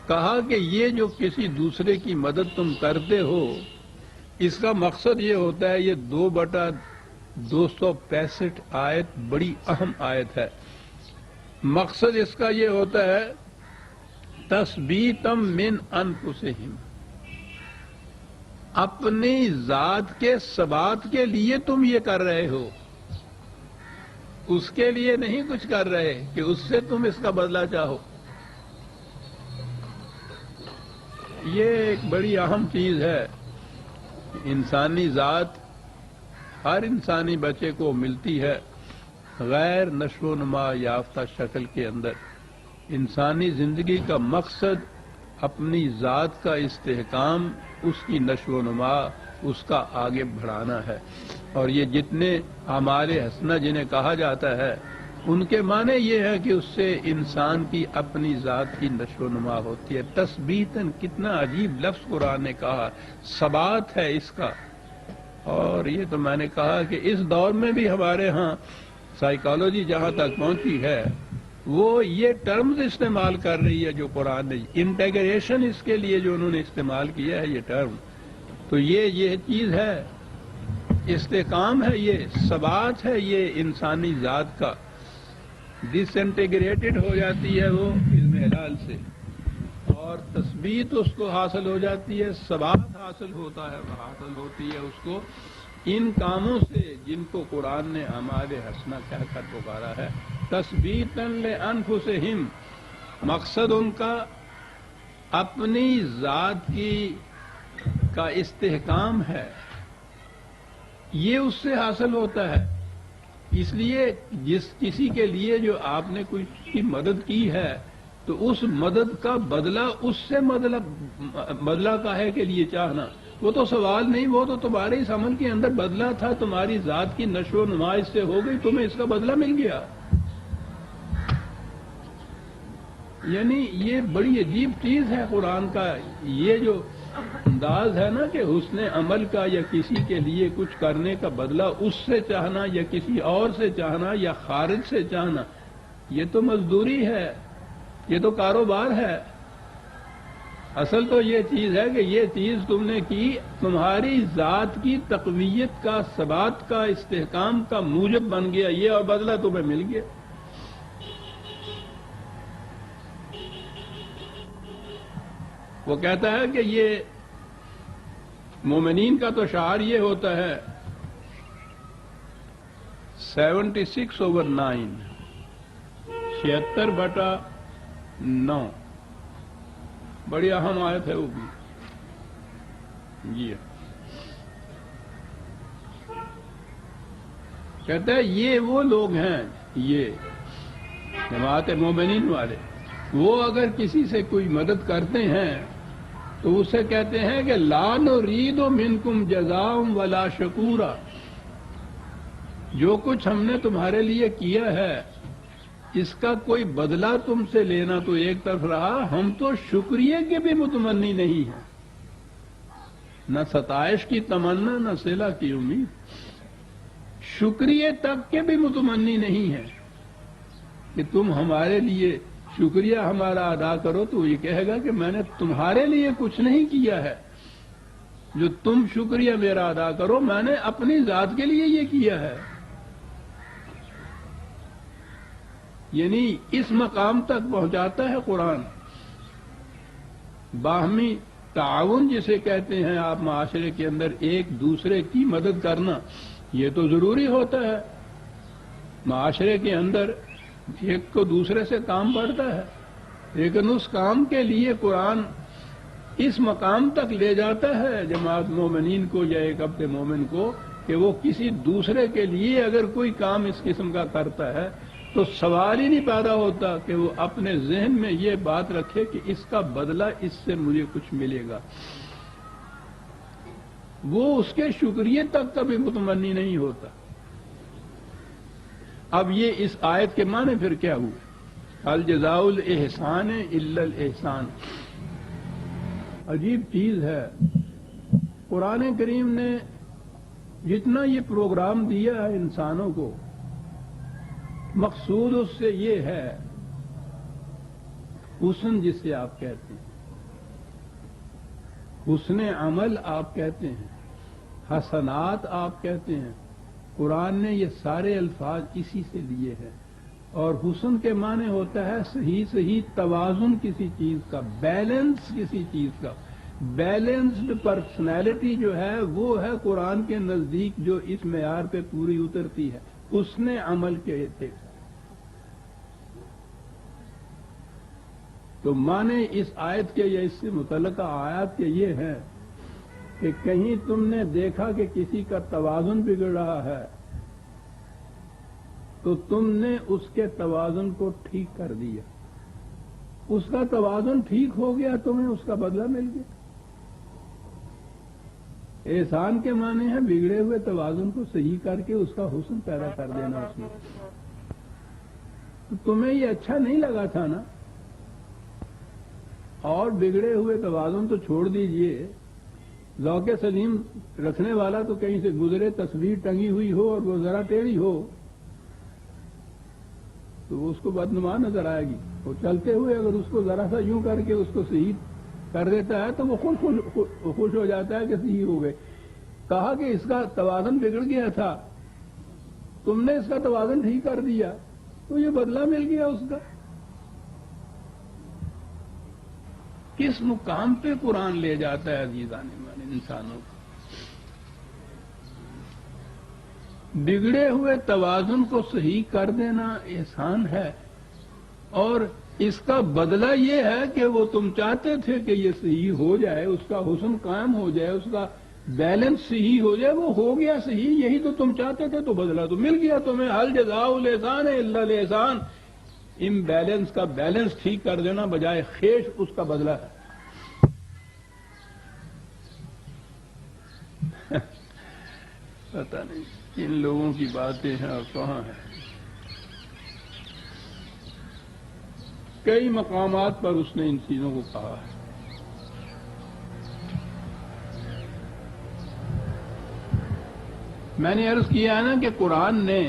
کہا کہ یہ جو کسی دوسرے کی مدد تم کرتے ہو اس کا مقصد یہ ہوتا ہے، یہ 2/265 آیت بڑی اہم آیت ہے، مقصد اس کا یہ ہوتا ہے تثبیتم من انفسہم، اپنی ذات کے ثبات کے لیے تم یہ کر رہے ہو، اس کے لیے نہیں کچھ کر رہے کہ اس سے تم اس کا بدلہ چاہو۔ یہ ایک بڑی اہم چیز ہے، انسانی ذات ہر انسانی بچے کو ملتی ہے غیر نشو و نما یافتہ شکل کے اندر۔ انسانی زندگی کا مقصد اپنی ذات کا استحکام، اس کی نشو و نما، اس کا آگے بڑھانا ہے، اور یہ جتنے اعمال حسنہ جنہیں کہا جاتا ہے ان کے معنی یہ ہے کہ اس سے انسان کی اپنی ذات کی نشو و نما ہوتی ہے۔ تثبیتاً، کتنا عجیب لفظ قرآن نے کہا، ثبات ہے اس کا۔ اور یہ تو میں نے کہا کہ اس دور میں بھی ہمارے ہاں سائیکالوجی جہاں تک پہنچی ہے وہ یہ ٹرمز استعمال کر رہی ہے جو قرآن نے، انٹیگریشن اس کے لیے جو انہوں نے استعمال کیا ہے یہ ٹرم، تو یہ چیز ہے، استحکام ہے، یہ ثبات ہے، یہ انسانی ذات کا ڈس انٹیگریٹڈ ہو جاتی ہے وہ علم ہلال سے، اور تثبیت اس کو حاصل ہو جاتی ہے، ثبات حاصل ہوتا ہے، حاصل ہوتی ہے اس کو ان کاموں سے جن کو قرآن نے اعمال حسنہ کہہ کر پکارا ہے۔ تثبیتاً لانفسہم، مقصد ان کا اپنی ذات کا استحکام ہے، یہ اس سے حاصل ہوتا ہے۔ اس لیے جس کسی کے لیے جو آپ نے کوئی کی مدد کی ہے تو اس مدد کا بدلہ اس سے بدلہ کاہے کے لیے چاہنا، وہ تو سوال نہیں، وہ تو تمہارے اس عمل کے اندر بدلہ تھا، تمہاری ذات کی نشو و نما اس سے ہو گئی، تمہیں اس کا بدلہ مل گیا۔ یعنی یہ بڑی عجیب چیز ہے قرآن کا، یہ جو انداز ہے نا کہ حسن عمل کا یا کسی کے لیے کچھ کرنے کا بدلہ اس سے چاہنا یا کسی اور سے چاہنا یا خارج سے چاہنا، یہ تو مزدوری ہے، یہ تو کاروبار ہے۔ اصل تو یہ چیز ہے کہ یہ چیز تم نے کی تمہاری ذات کی تقویت کا، ثبات کا، استحکام کا موجب بن گیا یہ، اور بدلہ تمہیں مل گیا۔ وہ کہتا ہے کہ یہ مومنین کا تو شعار یہ ہوتا ہے 76/9، 76/9، بڑی اہم آیت ہے وہ بھی۔ جی کہتا ہے یہ وہ لوگ ہیں، یہ جماعت مومنین والے، وہ اگر کسی سے کوئی مدد کرتے ہیں تو اسے کہتے ہیں کہ لا نرید منکم جزاء ولا شکورا، جو کچھ ہم نے تمہارے لیے کیا ہے اس کا کوئی بدلہ تم سے لینا تو ایک طرف رہا، ہم تو شکریہ کے بھی متمنی نہیں ہیں، نہ ستائش کی تمنا نہ صلہ کی امید، شکریہ تک کے بھی متمنی نہیں ہے کہ تم ہمارے لیے شکریہ ہمارا ادا کرو، تو یہ کہے گا کہ میں نے تمہارے لیے کچھ نہیں کیا ہے جو تم شکریہ میرا ادا کرو، میں نے اپنی ذات کے لیے یہ کیا ہے۔ یعنی اس مقام تک پہنچاتا ہے قرآن، باہمی تعاون جسے کہتے ہیں آپ، معاشرے کے اندر ایک دوسرے کی مدد کرنا یہ تو ضروری ہوتا ہے، معاشرے کے اندر ایک کو دوسرے سے کام پڑتا ہے، لیکن اس کام کے لیے قرآن اس مقام تک لے جاتا ہے جماعت مومنین کو یا ایک اپنے مومن کو کہ وہ کسی دوسرے کے لیے اگر کوئی کام اس قسم کا کرتا ہے تو سوال ہی نہیں پیدا ہوتا کہ وہ اپنے ذہن میں یہ بات رکھے کہ اس کا بدلہ اس سے مجھے کچھ ملے گا، وہ اس کے شکریہ تک کبھی متمنی نہیں ہوتا۔ اب یہ اس آیت کے معنی پھر کیا ہوئے؟ الجزاء الاحسان الا الاحسان، عجیب چیز ہے۔ قرآن کریم نے جتنا یہ پروگرام دیا ہے انسانوں کو، مقصود اس سے یہ ہے حسن جسے آپ کہتے ہیں، حسن عمل آپ کہتے ہیں، حسنات آپ کہتے ہیں، قرآن نے یہ سارے الفاظ اسی سے لیے ہیں۔ اور حسن کے معنی ہوتا ہے صحیح توازن کسی چیز کا، بیلنس کسی چیز کا۔ بیلنسڈ پرسنالٹی جو ہے وہ ہے قرآن کے نزدیک جو اس معیار پہ پوری اترتی ہے، حسن عمل کے اعتبار۔ تو معنی اس آیت کے یا اس سے متعلقہ آیات کے یہ ہے کہ کہیں تم نے دیکھا کہ کسی کا توازن بگڑ رہا ہے تو تم نے اس کے توازن کو ٹھیک کر دیا، اس کا توازن ٹھیک ہو گیا، تمہیں اس کا بدلہ مل گیا۔ احسان کے معنی ہے بگڑے ہوئے توازن کو صحیح کر کے اس کا حسن پیدا کر دینا اس میں۔ تو تمہیں یہ اچھا نہیں لگا تھا نا، اور بگڑے ہوئے توازن تو چھوڑ دیجئے، ذوق سلیم رکھنے والا تو کہیں سے گزرے، تصویر ٹنگی ہوئی ہو اور وہ ذرا ٹیڑھی ہو تو وہ اس کو بدنما نظر آئے گی۔ وہ چلتے ہوئے اگر اس کو ذرا سا یوں کر کے اس کو صحیح کر دیتا ہے تو وہ خوش ہو جاتا ہے کہ صحیح ہو گئے۔ کہا کہ اس کا توازن بگڑ گیا تھا، تم نے اس کا توازن ٹھیک کر دیا تو یہ بدلہ مل گیا اس کا۔ کس مقام پہ قرآن لے جاتا ہے عزیزان انسانوں کو؟ بگڑے ہوئے توازن کو صحیح کر دینا احسان ہے، اور اس کا بدلہ یہ ہے کہ وہ تم چاہتے تھے کہ یہ صحیح ہو جائے، اس کا حسن قائم ہو جائے، اس کا بیلنس صحیح ہو جائے، وہ ہو گیا صحیح، یہی تو تم چاہتے تھے، تو بدلہ تو مل گیا تمہیں۔ حل جزاء الاحسان الا الاحسان، امبیلنس کا بیلنس ٹھیک کر دینا بجائے خیش اس کا بدلہ ہے۔ پتہ نہیں ان لوگوں کی باتیں ہیں اور کہاں ہیں۔ کئی مقامات پر اس نے ان چیزوں کو کہا ہے۔ میں نے عرض کیا ہے نا کہ قرآن نے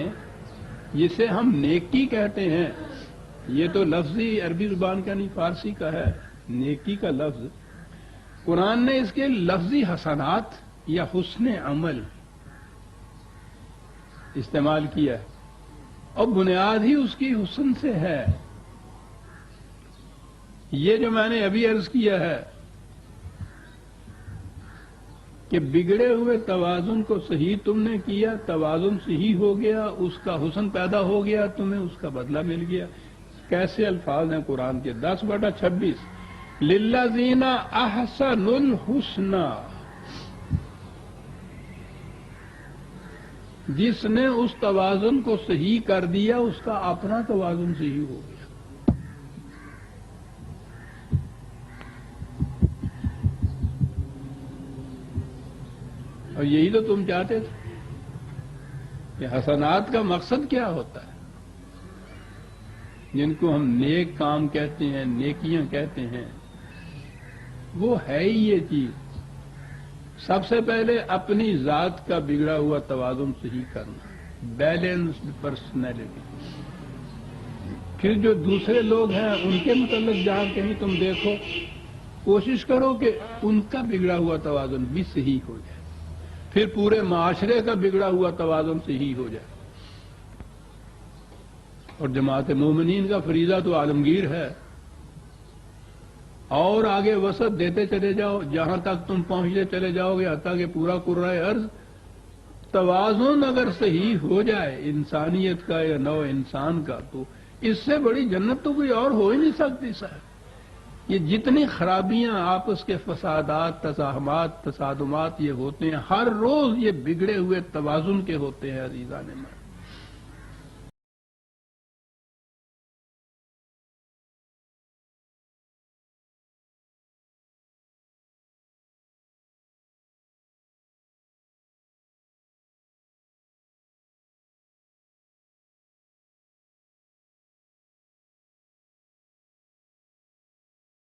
جسے ہم نیکی کہتے ہیں، یہ تو لفظی عربی زبان کا نہیں فارسی کا ہے، نیکی کا لفظ قرآن نے اس کے لفظی حسنات یا حسن عمل استعمال کیا ہے، اور بنیاد ہی اس کی حسن سے ہے۔ یہ جو میں نے ابھی عرض کیا ہے کہ بگڑے ہوئے توازن کو صحیح تم نے کیا، توازن صحیح ہو گیا، اس کا حسن پیدا ہو گیا، تمہیں اس کا بدلہ مل گیا۔ کیسے الفاظ ہیں قرآن کے؟ 10/26 للذین احسنوا الحسنی، جس نے اس توازن کو صحیح کر دیا اس کا اپنا توازن صحیح ہو گیا۔ اور یہی تو تم چاہتے تھے کہ حسنات کا مقصد کیا ہوتا ہے، جن کو ہم نیک کام کہتے ہیں، نیکیاں کہتے ہیں، وہ ہے ہی یہ چیز۔ سب سے پہلے اپنی ذات کا بگڑا ہوا توازن صحیح کرنا، بیلنسڈ پرسنالٹی۔ پھر جو دوسرے لوگ ہیں ان کے متعلق جہاں کہیں تم دیکھو، کوشش کرو کہ ان کا بگڑا ہوا توازن بھی صحیح ہو جائے، پھر پورے معاشرے کا بگڑا ہوا توازن صحیح ہو جائے۔ اور جماعت مومنین کا فریضہ تو عالمگیر ہے، اور آگے وسعت دیتے چلے جاؤ، جہاں تک تم پہنچتے چلے جاؤ گے، حتیٰ کہ پورا قرۂ ارض توازن اگر صحیح ہو جائے انسانیت کا یا نو انسان کا، تو اس سے بڑی جنت تو کوئی اور ہو ہی نہیں سکتی صاحب۔ یہ جتنی خرابیاں، آپس کے فسادات، تزاحمات، تصادمات یہ ہوتے ہیں، ہر روز یہ بگڑے ہوئے توازن کے ہوتے ہیں عزیزان من۔